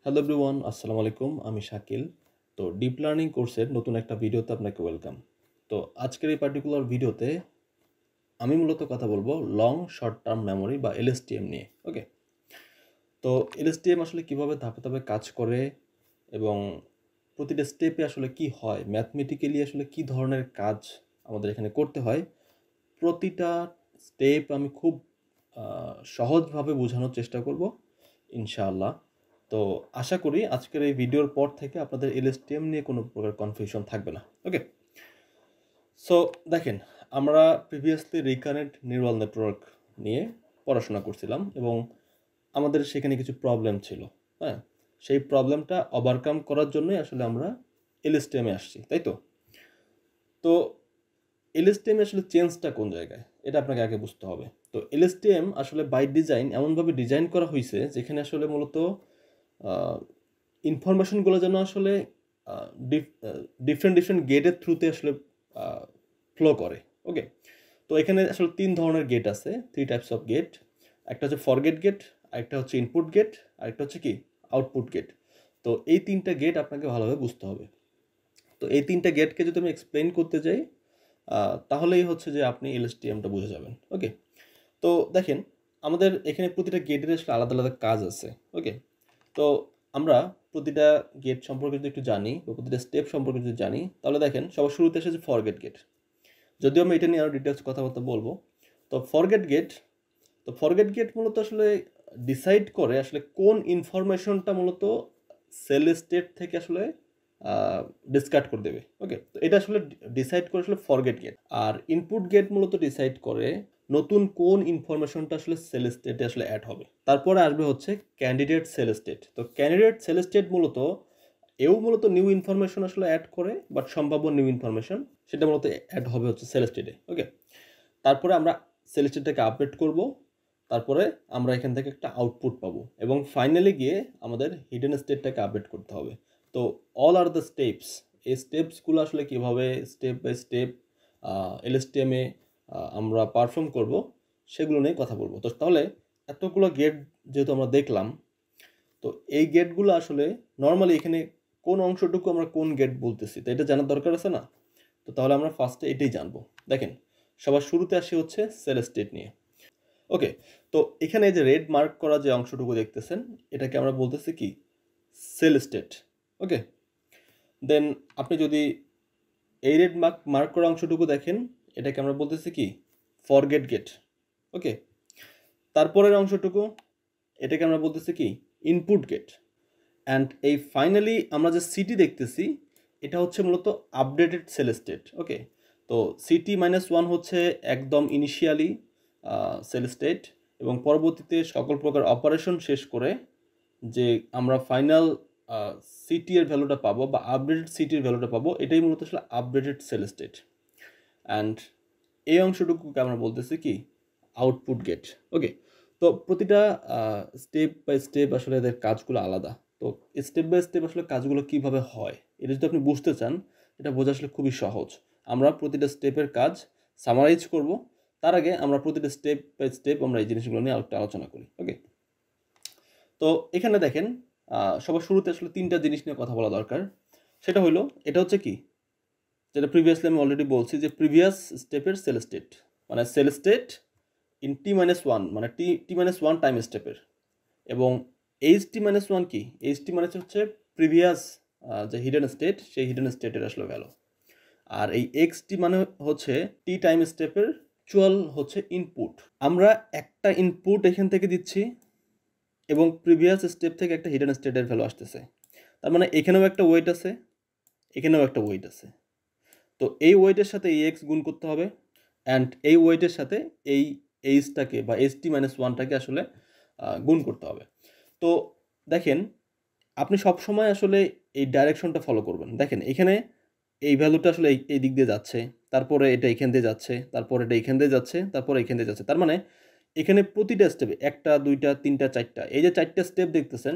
Hello everyone, আসসালামু আলাইকুম। আমি শাকিল। তো ডিপ লার্নিং কোর্সের নতুন একটা ভিডিওতে আপনাকে ওয়েলকাম। তো আজকের এই পার্টিকুলার ভিডিওতে আমি মূলত কথা বলবো লং শর্ট টার্ম মেমোরি বা এলএসটিএম নিয়ে। ওকে, তো এলএসটিএম আসলে কিভাবে ধাপে ধাপে কাজ করে এবং প্রতিটা স্টেপে আসলে কি হয়, ম্যাথমেটিক্যালি আসলে কি ধরনের কাজ আমাদের এখানে করতে হয়, প্রতিটা স্টেপ আমি খুব সহজভাবে বোঝানোর চেষ্টা করব ইনশাআল্লাহ। তো আশা করি আজকের এই ভিডিওর পর থেকে আপনাদের এলএসটিএম নিয়ে কোনো প্রকার কনফিউশন থাকবে না। ওকে, সো দেখেন, আমরা প্রিভিয়াসলি রিকারেন্ট নিউরাল নেটওয়ার্ক নিয়ে পড়াশোনা করছিলাম এবং আমাদের সেখানে কিছু প্রবলেম ছিল। হ্যাঁ, সেই প্রবলেমটা ওভারকাম করার জন্যই আসলে আমরা এলএসটিএমে আসছি, তাই তো? তো এলএসটিএম আসলে চেঞ্জটা কোন জায়গায়, এটা আপনাকে আগে বুঝতে হবে। তো এলএসটিএম আসলে বাই ডিজাইন এমনভাবে ডিজাইন করা হয়েছে যেখানে আসলে মূলত ইনফরমেশনগুলো যেন আসলে ডিফারেন্ট ডিফারেন্ট গেটের থ্রুতে আসলে ফ্লো করে। ওকে, তো এখানে আসলে তিন ধরনের গেট আছে, থ্রি টাইপস অফ গেট। একটা হচ্ছে ফরগেট গেট, আরেকটা হচ্ছে ইনপুট গেট, আরেকটা হচ্ছে কি আউটপুট গেট। তো এই তিনটা গেট আপনাকে ভালোভাবে বুঝতে হবে। তো এই তিনটা গেটকে যদি আমি এক্সপ্লেন করতে যাই তাহলেই হচ্ছে যে আপনি এলএসটিএমটা বুঝে যাবেন। ওকে, তো দেখেন, আমাদের এখানে প্রতিটা গেটের আসলে আলাদা আলাদা কাজ আছে। ওকে, তো আমরা প্রতিটা গেট সম্পর্কে যদি একটু জানি বা প্রতিটা স্টেপ সম্পর্কে যদি জানি, তাহলে দেখেন সবার শুরুতে এসেছে ফরগেট গেট। যদিও আমি এটা নিয়ে আরও ডিটেলস কথাবার্তা বলবো। তো ফরগেট গেট মূলত আসলে ডিসাইড করে আসলে কোন ইনফরমেশনটা মূলত সেল স্টেট থেকে আসলে ডিসকার্ড করে দেবে। ওকে, তো এটা আসলে ডিসাইড করে আসলে ফরগেট গেট। আর ইনপুট গেট মূলত ডিসাইড করে নতুন কোন ইনফরমেশনটা আসলে সেল স্টেটে আসলে অ্যাড হবে। তারপরে আসবে হচ্ছে ক্যান্ডিডেট সেল স্টেট। তো ক্যান্ডিডেট সেল স্টেট মূলত নিউ ইনফরমেশন আসলে অ্যাড করে, বাট সম্ভাব্য নিউ ইনফরমেশন সেটা মূলত অ্যাড হবে হচ্ছে সেল স্টেটে। ওকে, তারপরে আমরা সেল স্টেটটাকে আপডেট করব, তারপরে আমরা এখান থেকে একটা আউটপুট পাবো এবং ফাইনালি গিয়ে আমাদের হিডেন স্টেটটাকে আপডেট করতে হবে। তো অল আর দ্য স্টেপস, এই স্টেপসগুলো আসলে কীভাবে স্টেপ বাই স্টেপ এলএসটিএমে আমরা পারফর্ম করব সেগুলো নিয়ে কথা বলবো। তো তাহলে এতগুলো গেট যেহেতু আমরা দেখলাম, তো এই গেটগুলো আসলে নর্মালি এখানে কোন অংশটুকু আমরা কোন গেট বলতেছি, তো এটা জানার দরকার আছে না? তো তাহলে আমরা ফার্স্টে এটাই জানবো। দেখেন, সবার শুরুতে আসি হচ্ছে সেল স্টেট নিয়ে। ওকে, তো এখানে যে রেড মার্ক করা যে অংশটুকু দেখতেছেন, এটাকে আমরা বলতেছি কি সেল স্টেট। ওকে, দেন আপনি যদি এই রেড মার্ক করা অংশটুকু দেখেন, এটাকে আমরা বলতেছি কি ফরগেট গেট। ওকে, তারপরের অংশটুকু এটাকে আমরা বলতেছি কি ইনপুট গেট। অ্যান্ড এই ফাইনালি আমরা যে সিটি দেখতেছি, এটা হচ্ছে মূলত আপডেটেড সেল স্টেট। ওকে, তো সিটি -1 হচ্ছে একদম ইনিশিয়ালি সেল স্টেট এবং পরবর্তীতে সকল প্রকার অপারেশন শেষ করে যে আমরা ফাইনাল সিটি এর ভ্যালুটা পাবো বা আপডেটেড সিটির ভ্যালুটা পাবো, এটাই মূলত আসলে আপডেটেড সেল স্টেট। অ্যান্ড এই অংশটুকুকে আমরা বলতেছি কি আউটপুট গেট। ওকে, তো প্রতিটা স্টেপ বাই স্টেপ আসলে এদের কাজগুলো আলাদা। তো স্টেপ বাই স্টেপ আসলে কাজগুলো কিভাবে হয় এটা যদি আপনি বুঝতে চান, এটা বোঝা আসলে খুবই সহজ। আমরা প্রতিটা স্টেপের কাজ সামারাইজ করব, তার আগে আমরা প্রতিটা স্টেপ বাই স্টেপ আমরা এই জিনিসগুলো নিয়ে আরেকটু আলোচনা করি। ওকে, তো এখানে দেখেন, সবার শুরুতে আসলে তিনটা জিনিস নিয়ে কথা বলা দরকার। সেটা হলো, এটা হচ্ছে কি যেটা প্রিভিয়াসলি আমি অলরেডি বলছি যে প্রিভিয়াস স্টেপের সেল স্টেট, মানে সেল স্টেট ইন t-1, মানে t-1 টাইম স্টেপের। এবং ht-1 কি, ht মানে হচ্ছে প্রিভিয়াস যে হিডেন স্টেট, সেই হিডেন স্টেটের আসলে ভ্যালু। আর এই xt মানে হচ্ছে টি টাইম স্টেপের অ্যাকচুয়াল হচ্ছে ইনপুট। আমরা একটা ইনপুট এখান থেকে দিচ্ছি এবং প্রিভিয়াস স্টেপ থেকে একটা হিডেন স্টেটের ভ্যালু আসতেছে। তার মানে এখানেও একটা ওয়েট আছে, এখানেও একটা ওয়েট আছে। তো এই ওয়েটের সাথে এই এক্স গুণ করতে হবে, অ্যান্ড এই ওয়েটের সাথে এই এইচটাকে বা ht-1টাকে আসলে গুণ করতে হবে। তো দেখেন, আপনি সবসময় আসলে এই ডাইরেকশনটা ফলো করবেন। দেখেন এখানে এই ভ্যালুটা আসলে এই দিক দিয়ে যাচ্ছে, তারপরে এটা এখান দিয়ে যাচ্ছে, তারপরে এটা এখান দিয়ে যাচ্ছে, তারপরে এখান দিয়ে যাচ্ছে। তার মানে এখানে প্রতিটা স্টেপে একটা দুইটা তিনটা চারটা, এই যে চারটা স্টেপ দেখতেছেন,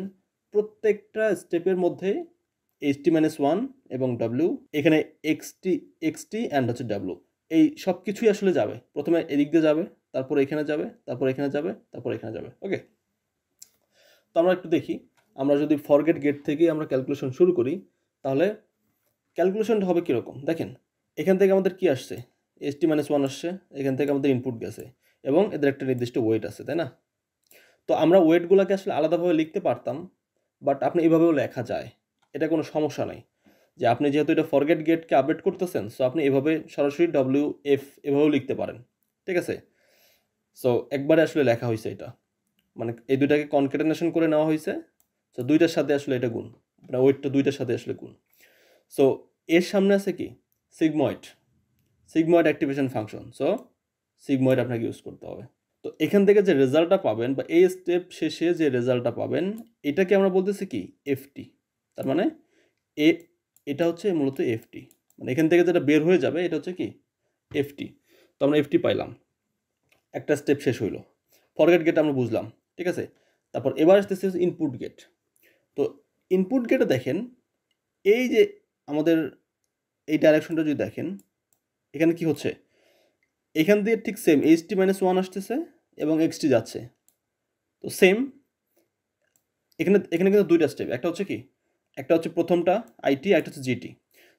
প্রত্যেকটা স্টেপের মধ্যে ht-1 এবং w, এখানে এক্সটি অ্যান্ড হচ্ছে w, এই সব কিছুই আসলে যাবে। প্রথমে এদিক দিয়ে যাবে, তারপরে এখানে যাবে, তারপর এখানে যাবে, তারপর এখানে যাবে। ওকে, তো আমরা একটু দেখি আমরা যদি ফরগেট গেট থেকে আমরা ক্যালকুলেশন শুরু করি তাহলে ক্যালকুলেশনটা হবে কীরকম দেখেন, এখান থেকে আমাদের কি আসছে, st-1 আসছে, এখান থেকে আমাদের ইনপুট গেছে এবং এদের একটা নির্দিষ্ট ওয়েট আছে, তাই না? তো আমরা ওয়েটগুলোকে আসলে আলাদাভাবে লিখতে পারতাম, বাট আপনি এভাবেও লেখা যায়, এটা কোনো সমস্যা নাই। যে আপনি যেহেতু এটা ফরগেট গেটকে আপডেট করতেছেন, সো আপনি এভাবে সরাসরি WF এভাবেও লিখতে পারেন, ঠিক আছে? সো একবারে আসলে লেখা হয়েছে এটা, মানে এই দুইটাকে কনক্যাটেনেশন করে নেওয়া হয়েছে, সো দুইটার সাথে আসলে এটা গুণ, আপনার ওয়েটটা দুইটার সাথে আসলে গুণ। সো এর সামনে আছে কি sigmoid activation function, so sigmoid আপনাকে ইউজ করতে হবে। তো এখান থেকে যে রেজাল্টটা পাবেন বা এই স্টেপ শেষে যে রেজাল্টটা পাবেন এটাকে আমরা বলতেছি কি এফটি, তার মানে এ এটা হচ্ছে মূলত এফটি, মানে এখান থেকে যেটা বের হয়ে যাবে এটা হচ্ছে কি এফটি। তো আমরা এফটি পাইলাম, একটা স্টেপ শেষ হইলো। ফরগেট গেট আমরা বুঝলাম, ঠিক আছে? তারপর এবার আসতেছে ইনপুট গেট। তো ইনপুট গেটে দেখেন এই যে আমাদের এই ডাইরেকশনটা যদি দেখেন এখানে কি হচ্ছে, এখান দিয়ে ঠিক সেম ht-1 আসতেছে এবং xt যাচ্ছে। তো সেম এখানে এখানে কিন্তু দুইটা স্টেপ, একটা হচ্ছে কি, একটা হচ্ছে প্রথমটা আইটি, একটা হচ্ছে জিটি।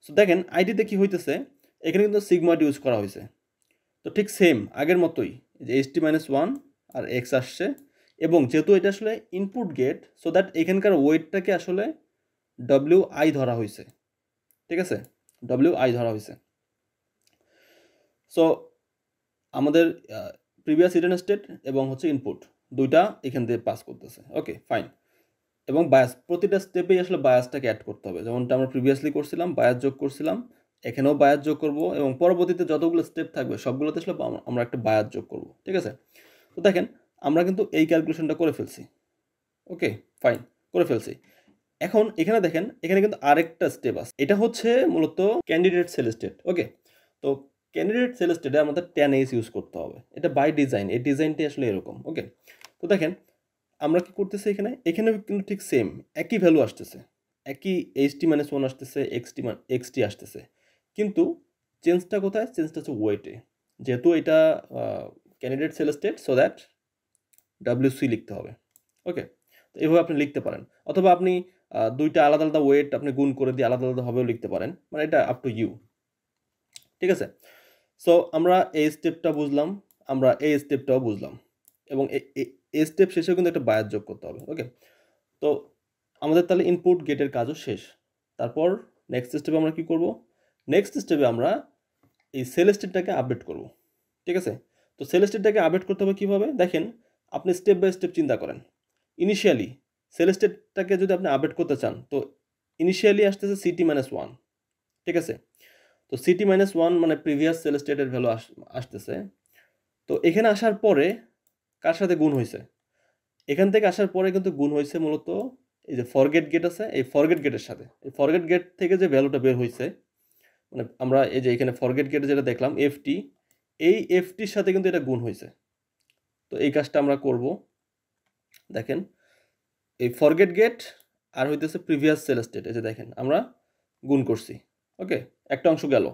সো দেখেন আইটিতে কি হইতেছে, এখানে কিন্তু সিগময়েড ইউজ করা হয়েছে। তো ঠিক সেম আগের মতোই যে ht-1 আর এক্স আসছে, এবং যেহেতু এটা আসলে ইনপুট গেট সো দ্যাট এখানকার ওয়েটটাকে আসলে WI ধরা হয়েছে, ঠিক আছে? WI ধরা হয়েছে। সো আমাদের প্রিভিয়াস হিডেন স্টেট এবং হচ্ছে ইনপুট দুইটা এখান দিয়ে পাস করতেছে, ওকে ফাইন। এবং বায়াস প্রতিটা স্টেপেই আসলে বায়াসটাকে অ্যাড করতে হবে, যেমনটা আমরা প্রিভিয়াসলি করছিলাম, বায়াস যোগ করছিলাম, এখানেও বায়াস যোগ করব এবং পরবর্তীতে যতগুলো স্টেপ থাকবে সবগুলোতে আসলে আমরা একটা বায়াস যোগ করব, ঠিক আছে? তো দেখেন আমরা কিন্তু এই ক্যালকুলেশনটা করে ফেলছি, ওকে ফাইন করে ফেলছি। এখন এখানে দেখেন এখানে কিন্তু আরেকটা স্টেপ আছে, এটা হচ্ছে মূলত ক্যান্ডিডেট সেল স্টেট, ওকে? তো ক্যান্ডিডেট সেল স্টেটে আমাদের 10H ইউজ করতে হবে, এটা বাই ডিজাইন, এই ডিজাইনটি আসলে এরকম, ওকে? তো দেখেন আমরা কি করতেছি এখানে, এখানেও কিন্তু ঠিক সেম একই ভ্যালু আসতেছে, একই ht-1 আসতেছে, xt আসতেছে, কিন্তু চেঞ্জটা কোথায়, চেঞ্জটা হচ্ছে ওয়েটে। যেহেতু এটা candidate cell state so that WC লিখতে হবে, ওকে? তো এইভাবে আপনি লিখতে পারেন, অথবা আপনি দুইটা আলাদা আলাদা ওয়েট আপনি গুণ করে দিয়ে আলাদা আলাদাভাবেও লিখতে পারেন, মানে এটা আপ টু ইউ, ঠিক আছে? সো আমরা এই স্টেপটা বুঝলাম, আমরা এই স্টেপটাও বুঝলাম, এবং এই স্টেপ শেষেও কিন্তু একটা বায়াস যোগ করতে হবে, ওকে? তো আমাদের তাহলে ইনপুট গেটের কাজও শেষ। তারপর নেক্সট স্টেপে আমরা কি করব, নেক্সট স্টেপে আমরা এই সেল স্টেটটাকে আপডেট করব, ঠিক আছে? তো সেল স্টেটটাকে আপডেট করতে হবে কীভাবে দেখেন, আপনি স্টেপ বাই স্টেপ চিন্তা করেন। ইনিশিয়ালি সেল স্টেটটাকে যদি আপনি আপডেট করতে চান তো ইনিশিয়ালি আসতেছে CT-1, ঠিক আছে? তো CT-1 মানে প্রিভিয়াস সেল স্টেটের ভ্যালু আসতেছে। তো এখানে আসার পরে কার সাথে গুণ হয়েছে, এখান থেকে আসার পরে কিন্তু গুণ হয়েছে মূলত এই যে ফরগেট গেট আছে, এই ফরগেট গেটের সাথে। এই ফরগেট গেট থেকে যে ভ্যালুটা বের হয়েছে, মানে আমরা এই যে এখানে ফরগেট গেটে যেটা দেখলাম এফটি, এই এফটির সাথে কিন্তু এটা গুণ হয়েছে। তো এই কাজটা আমরা করব, দেখেন এই ফরগেট গেট আর হইতেছে প্রিভিয়াস সেল স্টেট, এই যে দেখেন আমরা গুণ করছি, ওকে? একটা অংশ গেল।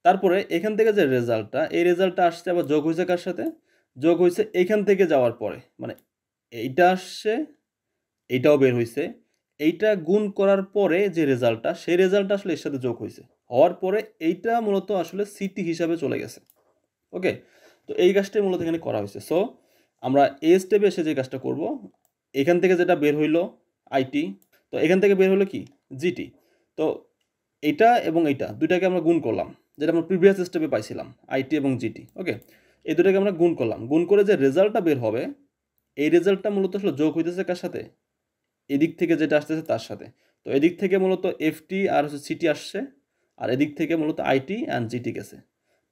তারপরে এখান থেকে যে রেজাল্টটা, এই রেজাল্টটা আসছে আবার যোগ হয়েছে কার সাথে, যোগ হয়েছে এইখান থেকে যাওয়ার পরে, মানে এইটা আসছে, এইটাও বের হয়েছে, এইটা গুণ করার পরে যে রেজাল্টটা, সেই রেজাল্টটা আসলে এর সাথে যোগ হয়েছে, হওয়ার পরে এইটা মূলত আসলে সিটি হিসাবে চলে গেছে, ওকে? তো এই কাজটাই মূলত এখানে করা হয়েছে। সো আমরা এই স্টেপে এসে যে কাজটা করব, এখান থেকে যেটা বের হইলো আইটি, তো এখান থেকে বের হলো কি জিটি। তো এইটা এবং এইটা দুইটাকে আমরা গুণ করলাম, যেটা আমরা প্রিভিয়াস স্টেপে পাইছিলাম আইটি এবং জিটি, ওকে? এই দুটাকে আমরা গুণ করলাম, গুণ করে যে রেজাল্টটা বের হবে, এই রেজাল্টটা মূলত আসলে যোগ হইতেছে কার সাথে, এদিক থেকে যেটা আসতেছে তার সাথে। তো এদিক থেকে মূলত এফটি আর হচ্ছে সিটি আসছে, আর এদিক থেকে মূলত আইটি অ্যান্ড জিটি গেছে।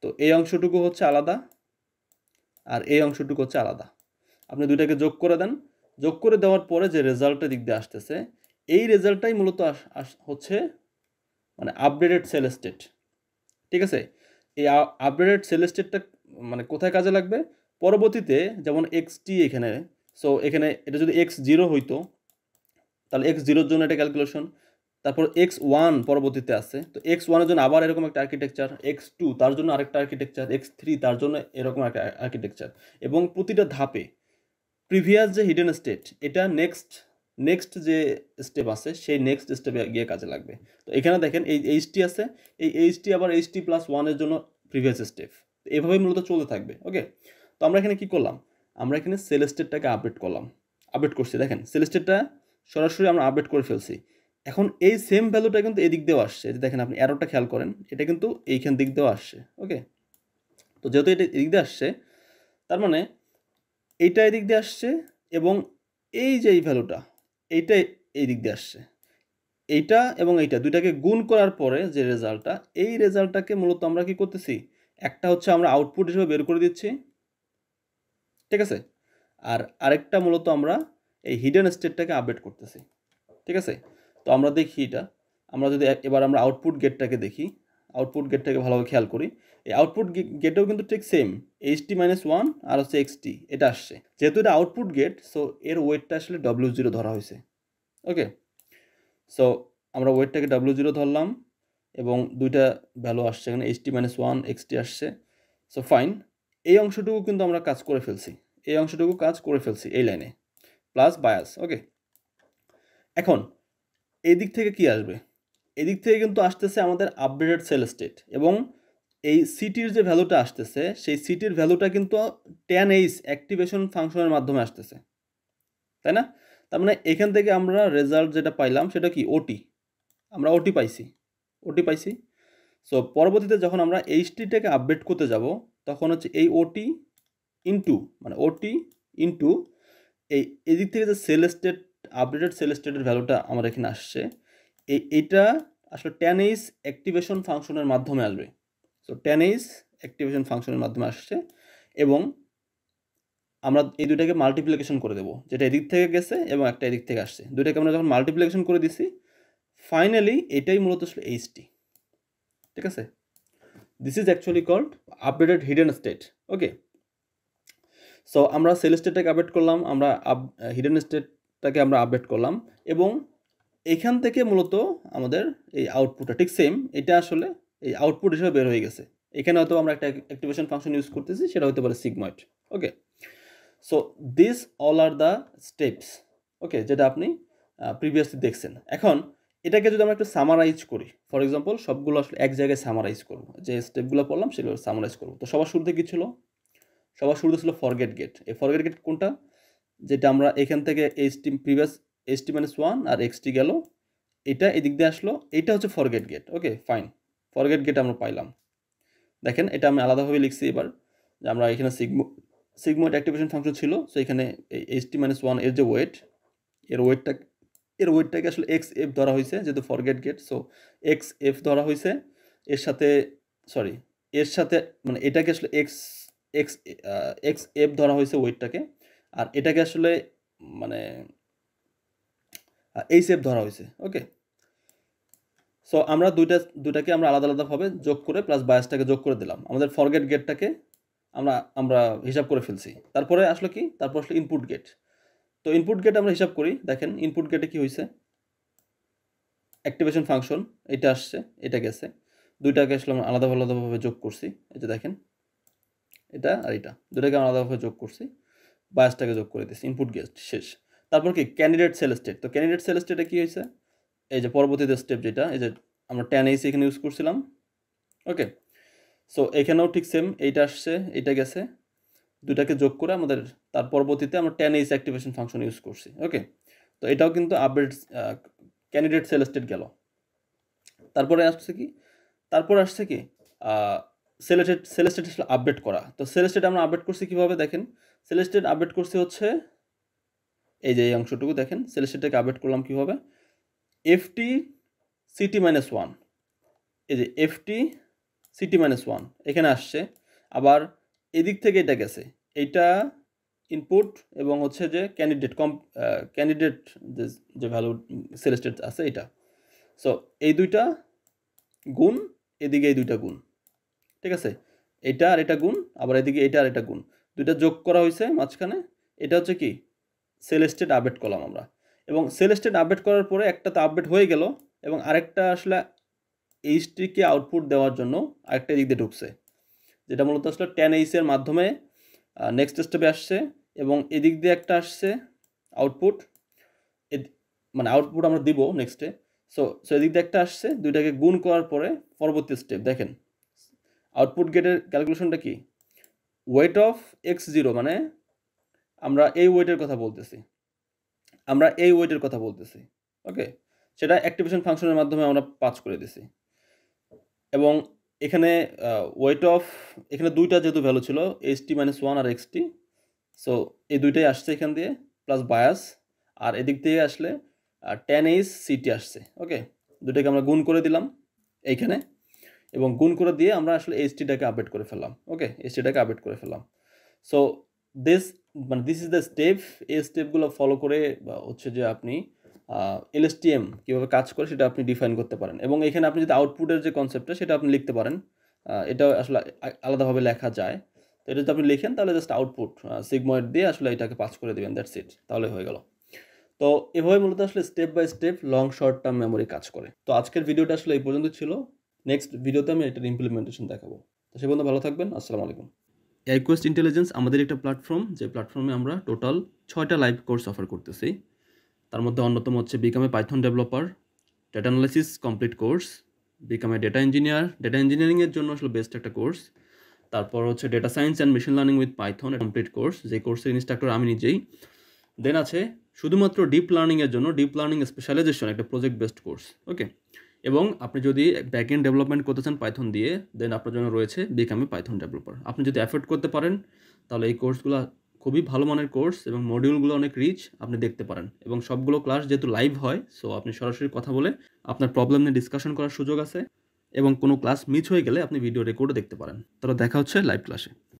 তো এই অংশটুকু হচ্ছে আলাদা আর এই অংশটুকু হচ্ছে আলাদা, আপনি দুইটাকে যোগ করে দেন, যোগ করে দেওয়ার পরে যে রেজাল্টটা দিক দিয়ে আসতেছে, এই রেজাল্টটাই মূলত হচ্ছে মানে আপডেটেড সেল স্টেট, ঠিক আছে? এই আপডেটেড সেল স্টেটটা মানে কোথায় কাজে লাগবে, পরবর্তীতে যেমন এক্সটি এখানে, সো এখানে এটা যদি x0 হইতো তাহলে x0-র জন্য এটা ক্যালকুলেশন, তারপর x1 পরবর্তীতে আছে, তো x1-এর জন্য আবার এরকম একটা আর্কিটেকচার, x2 তার জন্য আরেকটা আর্কিটেকচার, x3 তার জন্য এরকম একটা আর্কিটেকচার, এবং প্রতিটা ধাপে প্রিভিয়াস যে হিডেন স্টেট এটা নেক্সট যে স্টেপ আছে সেই নেক্সট স্টেপে গিয়ে কাজে লাগবে। তো এখানে দেখেন এই এইচটি আছে, এই এইচটি আবার এইচটি প্লাস ওয়ানের জন্য প্রিভিয়াস স্টেপ, এভাবেই মূলত চলতে থাকবে। ওকে, তো আমরা এখানে কি করলাম, আমরা এখানে সেল স্টেটটাকে আপডেট করলাম, আপডেট করছি। দেখেন সেল স্টেটটা সরাসরি আমরা আপডেট করে ফেলছি। এখন এই সেম ভ্যালুটা কিন্তু এদিক দিয়েও আসছে, দেখেন আপনি অ্যারোটা খেয়াল করেন, এটা কিন্তু এইখান দিক দিয়েও আসছে। ওকে, তো যেহেতু এটা এদিক দিয়ে আসছে, তার মানে এইটা এদিক দিয়ে আসছে এবং এই যে এই ভ্যালুটা এইটা এই দিক দিয়ে আসছে, এইটা এবং এইটা দুইটাকে গুণ করার পরে যে রেজাল্টটা, এই রেজাল্টটাকে মূলত আমরা কি করতেছি, একটা হচ্ছে আমরা আউটপুট হিসেবে বের করে দিচ্ছি, ঠিক আছে, আর আরেকটা মূলত আমরা এই হিডেন স্টেটটাকে আপডেট করতেছি, ঠিক আছে। তো আমরা দেখি এটা, আমরা যদি এবার আমরা আউটপুট গেটটাকে দেখি, আউটপুট গেটটাকে ভালোভাবে খেয়াল করি, এই আউটপুট গেটেও কিন্তু ঠিক সেম HT-1 আর হচ্ছে XT এটা আসছে। যেহেতু এটা আউটপুট গেট, সো এর ওয়েটটা আসলে W0 ধরা হয়েছে। ওকে, সো আমরা ওয়েটটাকে W0 ধরলাম এবং দুইটা ভ্যালু আসছে এখানে, HT-1 XT আসছে। সো ফাইন, এই অংশটুকু কিন্তু আমরা কাজ করে ফেলছি, এই অংশটুকু কাজ করে ফেলছি এই লাইনে, প্লাস বায়াস। ওকে, এখন এই দিক থেকে কি আসবে, এদিক থেকে কিন্তু আসতেছে আমাদের আপডেটেড সেল স্টেট, এবং এই সিটির যে ভ্যালুটা আসতেছে সেই সিটির ভ্যালুটা কিন্তু tan-h অ্যাক্টিভেশন ফাংশনের মাধ্যমে আসতেছে, তাই না? তার মানে এখান থেকে আমরা রেজাল্ট যেটা পাইলাম সেটা কি ওটি, আমরা ওটি পাইছি, ওটি পাইছি। সো পরবর্তীতে যখন আমরা এইচটিটাকে আপডেট করতে যাব, তখন হচ্ছে এই ওটি ইন্টু, মানে ওটি ইন্টু এই এদিক থেকে যে সেল স্টেট, আপডেটেড সেল স্টেটের ভ্যালুটা আমার এখানে আসছে, এইটা আসলে tan-h অ্যাক্টিভেশন ফাংশনের মাধ্যমে আসবে। সো tan-h অ্যাক্টিভেশন ফাংশনের মাধ্যমে আসছে, এবং আমরা এই দুইটাকে মাল্টিপ্লিকেশন করে দেবো, যেটা এদিক থেকে গেছে এবং একটা এদিক থেকে আসছে, দুইটাকে আমরা যখন মাল্টিপ্লিকেশন করে দিছি, ফাইনালি এটাই মূলত আসলে এইচটি, ঠিক আছে। This is actually called updated hidden state. Okay, so আমরা সেল স্টেটটাকে আপডেট করলাম, আমরা হিডেন স্টেটটাকে আমরা আপডেট করলাম, এবং এখান থেকে মূলত আমাদের এই আউটপুটটা ঠিক সেম, এটা আসলে এই আউটপুট হিসেবে বের হয়ে গেছে। এখানে হয়তো আমরা একটা অ্যাক্টিভেশন ফাংশন ইউজ করতেছি, সেটা হতে পারে sigmoid. Okay, so this all are the steps, okay, যেটা আপনি প্রিভিয়াসলি দেখছেন। এখন এটাকে যদি আমরা একটু সামারাইজ করি, ফর এক্সাম্পল সবগুলো আসলে এক জায়গায় সামারাইজ করবো, যে স্টেপগুলো পড়লাম সেগুলো সামারাইজ করবো। তো সবার শুরুতে কী ছিল, সবার শুরুতে ছিল ফরগেট গেট। এই ফরগেট গেট কোনটা, যেটা আমরা এখান থেকে প্রিভিয়াস HT-1 আর XT গেল, এটা এদিক দিয়ে আসলো, এইটা হচ্ছে forget gate. Okay fine, forget gate আমরা পাইলাম। দেখেন এটা আমি আলাদাভাবে লিখছি এবার, যে আমরা এখানে সিগময়েড অ্যাক্টিভেশন ফাংশন ছিল, সো এখানে এই HT-1 এর যে ওয়েট, এর ওয়েটটাকে আসলে XF ধরা হয়েছে, যেহেতু ফরগেট গেট, সো XF ধরা হয়েছে, এর সাথে সরি এর সাথে মানে এটাকে আসলে XF ধরা হয়েছে ওয়েটটাকে, আর এটাকে আসলে মানে HF ধরা হয়েছে। ওকে, সো আমরা দুইটাকে আমরা আলাদা আলাদাভাবে যোগ করে প্লাস বায়াসটাকে যোগ করে দিলাম, আমাদের ফরগেট গেটটাকে আমরা হিসাব করে ফেলছি। তারপরে আসলে কি, তারপর আসলে ইনপুট গেট। তো ইনপুট গেট আমরা হিসাব করি, দেখেন ইনপুট গেটে কি হয়েছে, অ্যাক্টিভেশন ফাংশন এটা আসছে, এটা গেছে, দুইটাকে আসলে আমরা আলাদাভাবে যোগ করছি, এই যে দেখেন এটা আর এটা দুটাকে আমরা আলাদাভাবে যোগ করছি, বায়াসটাকে যোগ করে দিচ্ছি, ইনপুট গেট শেষ। তারপর কি ক্যান্ডিডেট সেল স্টেট। তো ক্যান্ডিডেট সেল স্টেটে কি হয়েছে, এই যে পরবর্তীতে স্টেপ যেটা, এই যে আমরা tan-h এখানে ইউজ করছিলাম। ওকে, সো এখানেও ঠিক সেম, এইটা আসছে এইটা গেছে, দুটাকে যোগ করে আমাদের তার পরবর্তীতে আমরা tan-h অ্যাক্টিভেশন ফাংশন ইউজ করছি। ওকে, তো এটাও কিন্তু আপডেট ক্যান্ডিডেট সেল স্টেট গেল। তারপরে আসছে কি, তারপরে আসছে কি সেল স্টেট আসলে আপডেট করা। তো সেল স্টেট আমরা আপডেট করছি কীভাবে, দেখেন সেল স্টেট আপডেট করছি হচ্ছে এই যে এই অংশটুকু দেখেন, সেল স্টেটটাকে আপডেট করলাম কীভাবে, FT-CT-1, এই যে FT-CT-1 এখানে আসছে, আবার এদিক থেকে এটা গেছে, এইটা ইনপুট এবং হচ্ছে যে ক্যান্ডিডেট যে ভ্যালু সেল স্টেট আছে এটা, সো এই দুইটা গুণ, এদিকে এই দুইটা গুণ, ঠিক আছে, এটা আর এটা গুণ, আবার এদিকে এটা আর এটা গুণ, দুইটা যোগ করা হয়েছে মাঝখানে, এটা হচ্ছে কি সেল স্টেট আপডেট করলাম আমরা। এবং সেল স্টেট আপডেট করার পরে একটা তো আপডেট হয়ে গেল, এবং আরেকটা আসলে এইচটিকে আউটপুট দেওয়ার জন্য আরেকটা দিক দিয়ে ঢুকছে, যেটা মূলত আসলে tan-h এর মাধ্যমে নেক্সট স্টেপে আসছে, এবং এদিক দিয়ে একটা আসছে আউটপুট, মানে আউটপুট আমরা দিব নেক্সটে। সো এদিক দিয়ে একটা আসছে, দুইটাকে গুণ করার পরে পরবর্তী স্টেপ দেখেন আউটপুট গেটের ক্যালকুলেশনটা কি, ওয়েট অফ x0 মানে আমরা এই ওয়েটের কথা বলতেছি, ওকে, সেটা অ্যাক্টিভেশন ফাংশনের মাধ্যমে আমরা পাস করে দিছি। এবং এখানে ওয়েট অফ, এখানে দুইটা যেহেতু ভ্যালু ছিল ht-1 আর xt, সো এই দুইটাই আসছে এখান দিয়ে, প্লাস বায়াস, আর এদিক থেকে আসলে tan ct আসছে, ওকে, দুইটাকে আমরা গুণ করে দিলাম এইখানে, এবং গুণ করে দিয়ে আমরা আসলে htটাকে আপডেট করে ফেললাম, ওকে, htটাকে আপডেট করে ফেললাম। So this is the step. এই স্টেপগুলো ফলো করে হচ্ছে যে আপনি LSTM কীভাবে কাজ করে সেটা আপনি ডিফাইন করতে পারেন, এবং এখানে আপনি যদি আউটপুটের যে কনসেপ্টটা সেটা আপনি লিখতে পারেন, এটাও আসলে আলাদাভাবে লেখা যায়। তো এটা যদি আপনি লিখেন তাহলে জাস্ট আউটপুট সিগময়েড দিয়ে আসলে এটাকে পাস করে দেবেন, দ্যাটস ইট, তাহলে হয়ে গেল। তো এভাবে মূলত আসলে step by step long short term memory কাজ করে। তো আজকের ভিডিওটা আসলে এই পর্যন্ত ছিল, নেক্সট ভিডিওতে আমি এটার ইমপ্লিমেন্টেশন দেখাবো। তো সে পর্যন্ত ভালো থাকবেন, আসসালামু আলাইকুম। এআইকোয়েস্ট ইন্টেলিজেন্স আমাদের একটা প্ল্যাটফর্ম, যে প্ল্যাটফর্মে আমরা টোটাল 6টা লাইভ কোর্স অফার করতেছি। তার মধ্যে অন্যতম হচ্ছে become a Python developer, data analysis complete course, become a data engineer, data ইঞ্জিনিয়ারিংয়ের জন্য আসলে বেস্ট একটা কোর্স। তারপর হচ্ছে data science and machine learning with Python complete course, যে কোর্সের ইনস্ট্রাক্টর আমি নিজেই। দেন আছে শুধুমাত্র ডিপ লার্নিংয়ের জন্য ডিপ লার্নিং স্পেশালাইজেশন একটা প্রজেক্ট বেসড কোর্স, ওকে। এবং আপনি যদি ব্যাকএন্ড ডেভেলপমেন্ট করতে চান পাইথন দিয়ে, দেন আপনার জন্য রয়েছে বিকাম এ পাইথন ডেভেলপার। আপনি যদি অ্যাফোর্ড করতে পারেন তাহলে এই কোর্সগুলো খুবই ভালো মানের কোর্স, এবং মডিউলগুলো অনেক রিচ, আপনি দেখতে পারেন। এবং সবগুলো ক্লাস যেহেতু লাইভ হয়, সো আপনি সরাসরি কথা বলে আপনার প্রবলেম নিয়ে ডিসকাশন করার সুযোগ আছে, এবং কোনো ক্লাস মিস হয়ে গেলে আপনি ভিডিও রেকর্ডও দেখতে পারেন। তাহলে দেখা হচ্ছে লাইভ ক্লাসে।